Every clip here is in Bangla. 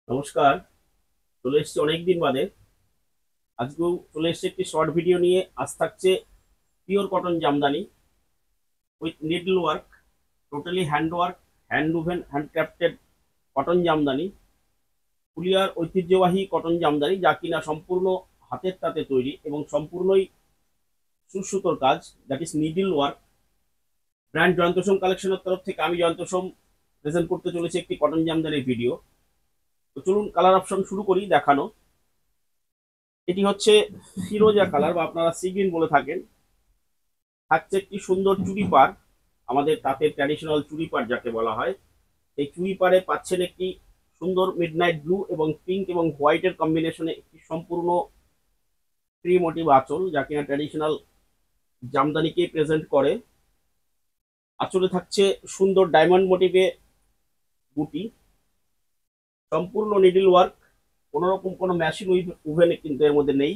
নমস্কার। চলে এসেছি অনেকদিন বাদে। আজকেও চলে এসেছি একটি শর্ট ভিডিও নিয়ে। আজ থাকছে pure cotton Jamdani with needle work, totally hand work, hand woven, hand crafted cotton Jamdani, পুরুলিয়ার ঐতিহ্যবাহী কটন জামদানি, যা কিনা সম্পূর্ণ হাতের তাতে তৈরি এবং সম্পূর্ণই সুসুতোর কাজ, that is needle work. Brand Jayanta Som কালেকশনের তরফ থেকে আমি জয়ন্ত সোম প্রেজেন্ট করতে চলেছি একটি কটন জামদানির ভিডিও। তো চলুন কালার অপশন শুরু করি দেখানো। এটি হচ্ছে ফিরোজা কালার বা আপনারা সি গ্রিন বলে থাকেন। থাকছে একটি সুন্দর চুড়ি পার, আমাদের তাঁতের ট্র্যাডিশনাল চুড়ি পার যাকে বলা হয়। এই চুড়ি পারে পাচ্ছেন একটি সুন্দর মিডনাইট ব্লু এবং পিঙ্ক এবং হোয়াইটের কম্বিনেশনে একটি সম্পূর্ণ ট্রি মোটিভ আঁচল, যা কিনা ট্র্যাডিশনাল জামদানিকে প্রেজেন্ট করে। আঁচলে থাকছে সুন্দর ডায়মন্ড মোটিভে বুটি, সম্পূর্ণ নিডল ওয়ার্ক, কোনোরকম কোনো মেশিন উভেন কিন্তু এর মধ্যে নেই।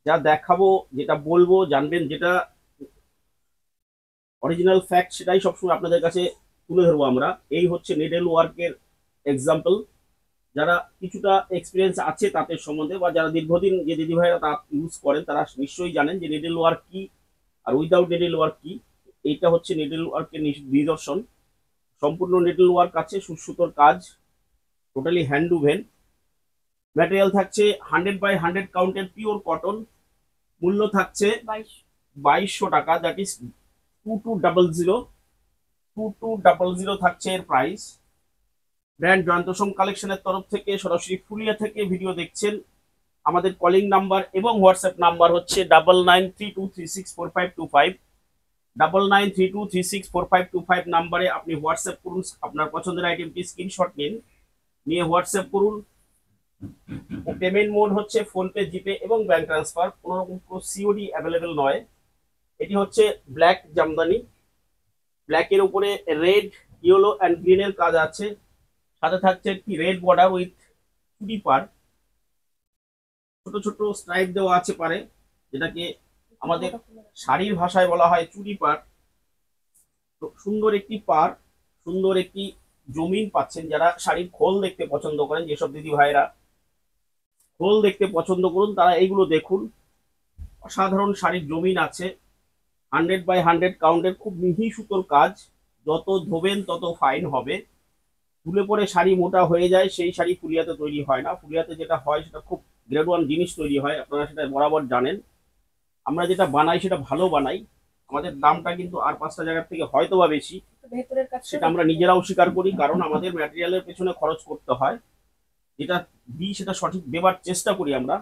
যা দেখাবো, যেটা বলবো, জানবেন যেটা অরিজিনাল ফ্যাক্ট, সেটাই সবসময় আপনাদের কাছে তুলে ধরবো আমরা। এই হচ্ছে নিডল ওয়ার্কের এক্সাম্পল। যারা কিছুটা এক্সপিরিয়েন্স আছে তাদের সম্বন্ধে, বা যারা দীর্ঘদিন যে দিদিভাইরা তা ইউজ করেন, তারা নিশ্চয়ই জানেন যে নিডল ওয়ার্ক কি আর উইদাউট নিডল ওয়ার্ক কি। এইটা হচ্ছে নিডল ওয়ার্কের নিদর্শন। সম্পূর্ণ নিডল ওয়ার্ক আছে, সুসুতোর কাজ, টোটালি হ্যান্ড উভেন। ম্যাটেরিয়াল থাকছে 100/100 কাউন্টের পিওর কটন। মূল্য থাকছে 2200 টাকা, দ্যাট ইজ 2200 থাকছে এর প্রাইস। ব্র্যান্ড জয়ন্ত সোম কালেকশনের তরফ থেকে সরাসরি ফুলিয়া থেকে ভিডিও দেখছেন। আমাদের কলিং নাম্বার এবং হোয়াটসঅ্যাপ নাম্বার হচ্ছে 9932364525, 9932364525 নাম্বারে আপনি হোয়াটসঅ্যাপ করুন। আপনার পছন্দের আইটেমটি স্ক্রিনশট নিয়ে হোয়াটসঅ্যাপ করুন। পেমেন্ট মোড হচ্ছে ফোনপে, জিপে এবং ব্যাংক ট্রান্সফার। কোনো রকম কোনো সিওডি অ্যাভেলেবেল নয়। এটি হচ্ছে ব্ল্যাক জামদানি, ব্ল্যাকের উপরে রেড, ইয়েলো অ্যান্ড গ্রিনের কাজ আছে। সাথে থাকছে একটি রেড বর্ডার উইথ চুড়ি পার, ছোট ছোট স্ট্রাইপ দেওয়া আছে পারে, যেটাকে আমাদের শাড়ির ভাষায় বলা হয় চুড়ি পার। তো সুন্দর একটি পার, সুন্দর একটি জমিন পাচ্ছেন। যারা শাড়ির খোল দেখতে পছন্দ করেন, যেসব দিদি ভাইরা খোল দেখতে পছন্দ করুন, তারা এইগুলো দেখুন। অসাধারণ শাড়ির জমিন আছে, 100/100 কাউন্টের, খুব মিহি সুতোর কাজ। যত ধোবেন তত ফাইন হবে। তুলে পরে শাড়ি মোটা হয়ে যায়, সেই শাড়ি ফুলিয়াতে তৈরি হয় না। ফুলিয়াতে যেটা হয় সেটা খুব গ্রেড ওয়ান জিনিস তৈরি হয়, আপনারা সেটা বরাবর জানেন। আমরা যেটা বানাই সেটা ভালো বানাই। আমাদের দামটা কিন্তু আর 5টা জায়গার থেকে হয়তো বা বেশি, সেটা আমরা নিজেরাও স্বীকার করি, কারণ আমাদের ম্যাটেরিয়ালের পেছনে খরচ করতে হয়। যেটা দিই সেটা সঠিক দেবার চেষ্টা করি আমরা।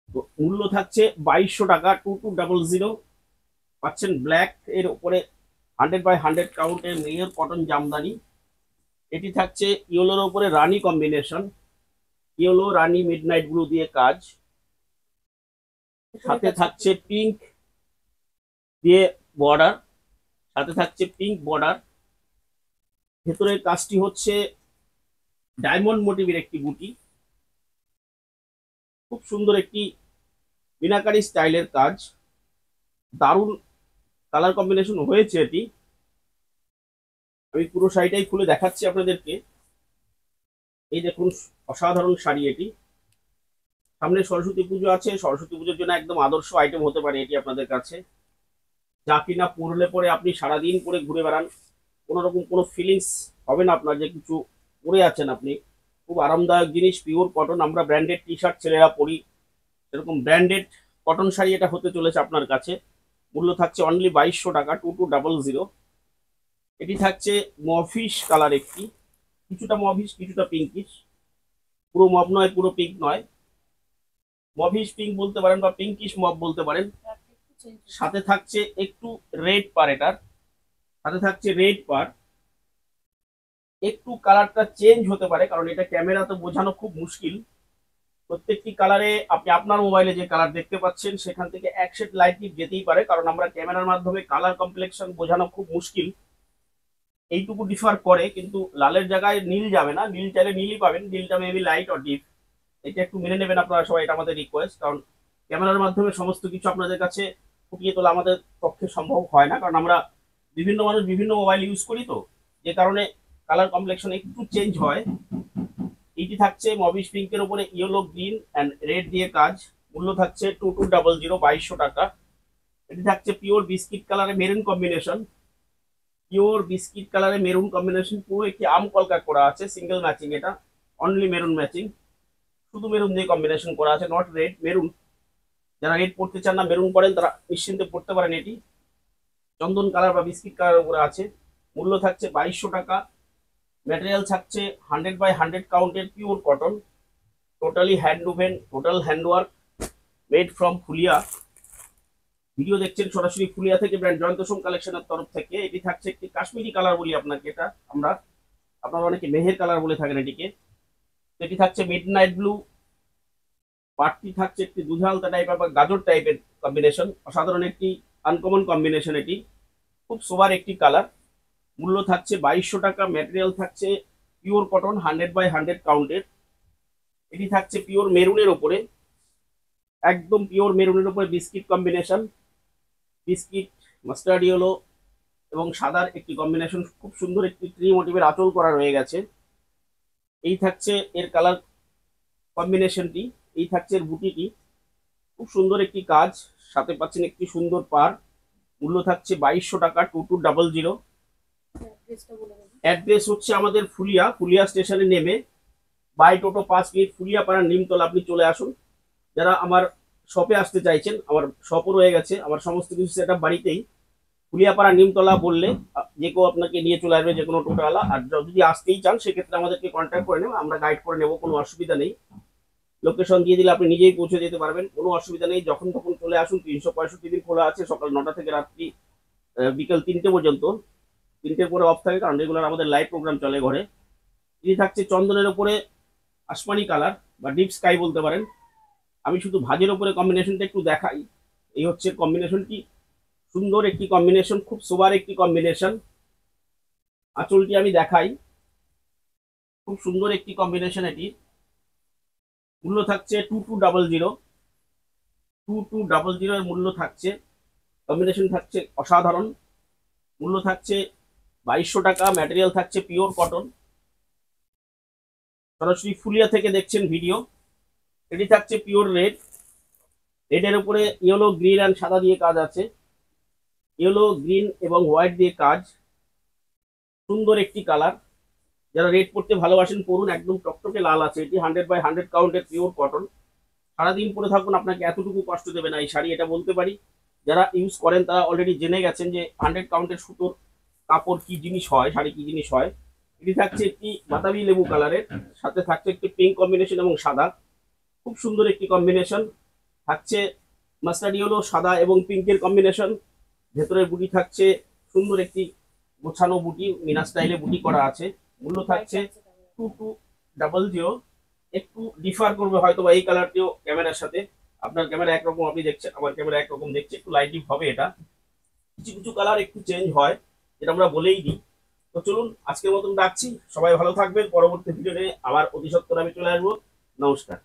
তো মূল্য থাকছে 2200 টাকা, 2200 পাচ্ছেন। ব্ল্যাক এর উপরে 100/100 কাউন্টের মেয়ের কটন জামদানি। এটি থাকছে ইয়েলোর উপরে রানী কম্বিনেশন, ইয়েলো রানী মিডনাইট ব্লু দিয়ে কাজ। সাথে থাকছে পিঙ্ক দিয়ে বর্ডার, সাথে থাকছে পিঙ্ক বর্ডার। ভেতরের কাজটি হচ্ছে ডায়মন্ড মোটিভের একটি বুটি, খুব সুন্দর একটি মিনাকারি স্টাইলের কাজ। দারুণ কালার কম্বিনেশন হয়েছে এটি। আমি পুরো শাড়িটাই খুলে দেখাচ্ছি আপনাদেরকে। এই দেখুন, অসাধারণ শাড়ি এটি। সামনে সরস্বতী পুজো আছে, সরস্বতী পুজোর জন্য একদম আদর্শ আইটেম হতে পারে এটি আপনাদের কাছে। যা কিনা পরলে পরে আপনি সারাদিন পরে ঘুরে বেড়ান, কোনো রকম কোনো ফিলিংস হবে না আপনার যে কিছু পরে আছেন আপনি। খুব আরামদায়ক জিনিস, পিওর কটন। আমরা ব্র্যান্ডেড টি শার্ট ছেলেরা পরি, এরকম ব্র্যান্ডেড কটন শাড়ি এটা হতে চলেছে আপনার কাছে। মূল্য থাকছে অনলি 2200 টাকা, 2200। এটি থাকছে মফিস কালার একটি, কিছুটা মফিস কিছুটা পিঙ্কিশ, পুরো মব নয় পুরো পিঙ্ক নয়, মফিস পিঙ্ক বলতে পারেন বা পিঙ্কিশ মব বলতে পারেন। সাথে থাকছে একটু রেড পার, এটার সাথে থাকছে রেড পার। একটু কালারটা চেঞ্জ হতে পারে, কারণ এটা ক্যামেরাতে বোঝানো খুব মুশকিল। প্রত্যেকটি কালারে আপনি আপনার মোবাইলে যে কালার দেখতে পাচ্ছেন সেখান থেকে এক শেড লাইট যেতেই পারে, কারণ আমরা ক্যামেরার মাধ্যমে কালার কমপ্লেকশন বোঝানো খুব মুশকিল। এইটুকু ডিফার করে, কিন্তু লালের জায়গায় নীল যাবে না। নীল চাইলে নীলই পাবেন, নীলটা মেবি লাইট অর ডিপ। এটা একটু মেনে নেবেন আপনারা সবাই, এটা আমাদের রিকোয়েস্ট। কারণ ক্যামেরার মাধ্যমে সমস্ত কিছু আপনাদের কাছে ফুটিয়ে তোলা আমাদের পক্ষে সম্ভব হয় না, কারণ আমরা বিভিন্ন মানুষ বিভিন্ন মোবাইল ইউজ করি, তো যে কারণে কালার কমপ্লেকশন একটু চেঞ্জ হয়। এইটি থাকছে মবিস পিঙ্কের উপরে ইয়েলো গ্রিন অ্যান্ড রেড দিয়ে কাজ, মূল্য থাকছে 2200, 2200 টাকা। এটি থাকছে পিওর বিস্কিট কালারে মেরুন কম্বিনেশন, পিওর বিস্কিট কালারে মেরুন কম্বিনেশন, পুরো একটি আম কলকা করা আছে, সিঙ্গেল ম্যাচিং, এটা অনলি মেরুন ম্যাচিং, শুধু মেরুন দিয়ে কম্বিনেশন করা আছে, নট রেড, মেরুন। যারা রেড পড়তে চান না, মেরুন পড়েন, তারা নিশ্চিন্তে পড়তে পারেন। এটি চন্দন কালার বা বিস্কিট কালার উপরে আছে, মূল্য থাকছে 2200 টাকা। ম্যাটেরিয়াল থাকছে 100/100 কাউন্টের pure cotton, totally hand woven, total handwork, made from Phulia. Video দেখছেন সরাসরি ফুলিয়া থেকে, ব্র্যান্ড জয়ন্ত সোম কালেকশনের তরফ থেকে। এটি থাকছে একটি কাশ্মীরি কালার বলি আপনাকে, এটা আমরা আপনারা অনেকে মেহের কালার বলে থাকেন এটিকে। এটি থাকছে মিড নাইট ব্লু, পাটটি থাকছে একটি দুধালতা টাইপের বা গাজর টাইপের কম্বিনেশন, অসাধারণ একটি আনকমন কম্বিনেশন, এটি খুব সোবার একটি কালার। মূল্য থাকছে 2200 টাকা। ম্যাটেরিয়াল থাকছে পিওর কটন 100/100 কাউন্টের। এটি থাকছে পিওর মেরুনের ওপরে, একদম পিওর মেরুনের উপরে biscuit combination, biscuit mustard yellow এবং সাদার একটি কম্বিনেশন, খুব সুন্দর একটি ট্রি মোটিভের আঁচল করা রয়ে গেছে। এই থাকছে এর কালার কম্বিনেশনটি, এই থাকছে এর বুটিটি, খুব সুন্দর একটি কাজ, সাথে পাচ্ছেন একটি সুন্দর পার। মূল্য থাকছে 2200 টাকা, 2200। অ্যাড্রেস হচ্ছে আমাদের ফুলিয়া, ফুলিয়া স্টেশনে নেমে বাই টোটো 5 মিনিট ফুলিয়াপাড়ার নিমতলা আপনি চলে আসুন। যারা আমার শপে আসতে চাইছেন, আমার শপও রয়ে গেছে, আমার সমস্ত কিছু সেট আপ বাড়িতেই। ফুলিয়াপাড়া নিমতলা বললে যে কেউ আপনাকে নিয়ে চলে আসবে, যে কোনো টোটোওয়ালা। আর যদি আসতেই চান সেক্ষেত্রে আমাদেরকে কন্ট্যাক্ট করে নেব, আমরা গাইড করে নেব, কোনো অসুবিধা নেই। লোকেশন দিয়ে দিলে আপনি নিজেই পৌঁছে যেতে পারবেন, কোনো অসুবিধা নেই। যখন তখন চলে আসুন, 365 দিন খোলা আছে, সকাল 9টা থেকে রাত্রি বিকেল 3টে পর্যন্ত। 3টের পরে অফ থাকে, কারণ রেগুলার আমাদের লাইভ প্রোগ্রাম চলে ঘরে। এটি থাকছে চন্দনের উপরে আসমানি কালার বা ডিপ স্কাই বলতে পারেন। আমি শুধু ভাজের উপরে কম্বিনেশনটা একটু দেখাই। এই হচ্ছে কম্বিনেশনটি, সুন্দর একটি কম্বিনেশন, খুব সোবার একটি কম্বিনেশন। আঁচলটি আমি দেখাই, খুব সুন্দর একটি কম্বিনেশন এটি। মূল্য থাকছে 2200, 2200 এর মূল্য থাকছে। কম্বিনেশন থাকছে অসাধারণ, মূল্য থাকছে 2200 টাকা। ম্যাটেরিয়াল থাকছে পিওর কটন। সরাসরি ফুলিয়া থেকে দেখছেন ভিডিও। এটি থাকছে পিওর রেড, রেডের উপরে ইয়েলো গ্রিন অ্যান্ড সাদা দিয়ে কাজ আছে, ইয়েলো গ্রিন এবং হোয়াইট দিয়ে কাজ, সুন্দর একটি কালার। যারা রেড পড়তে ভালোবাসেন পরুন, একদম টকটকে লাল আছে। এটি 100/100 কাউন্টের পিওর কটন। সারাদিন পরে থাকুন, আপনাকে এতটুকু কষ্ট দেবে না এই শাড়ি, এটা বলতে পারি। যারা ইউজ করেন তারা অলরেডি জেনে গেছেন যে 100 কাউন্টের সুতোর কাপড় কি জিনিস হয়, শাড়ি কি জিনিস হয়। এটি থাকছে একটি বাতাবি লেবু কালারের, সাথে থাকছে একটি পিঙ্ক কম্বিনেশন এবং সাদা, খুব সুন্দর একটি কম্বিনেশন। থাকছে মাস্টার্ড ইয়েলো, সাদা এবং পিঙ্কের কম্বিনেশন। ভেতরের বুটি থাকছে সুন্দর একটি গোছানো বুটি, মিনা স্টাইলে বুটি করা আছে। মূল্য থাকছে 2200। একটু ডিফার করবে হয়তো বা এই কালারটিও ক্যামেরার সাথে। আপনার ক্যামেরা একরকম আপনি দেখছেন, আমার ক্যামেরা একরকম দেখছে, একটু লাইটিং হবে এটা। কিছু কিছু কালার একটু চেঞ্জ হয়, যেটা আমরা বলেই দিই। তো চলুন আজকের মতন রাখছি, সবাই ভালো থাকবেন। পরবর্তী ভিডিও নিয়ে আবার অতি সত্বর আমি চলে আসবো। নমস্কার।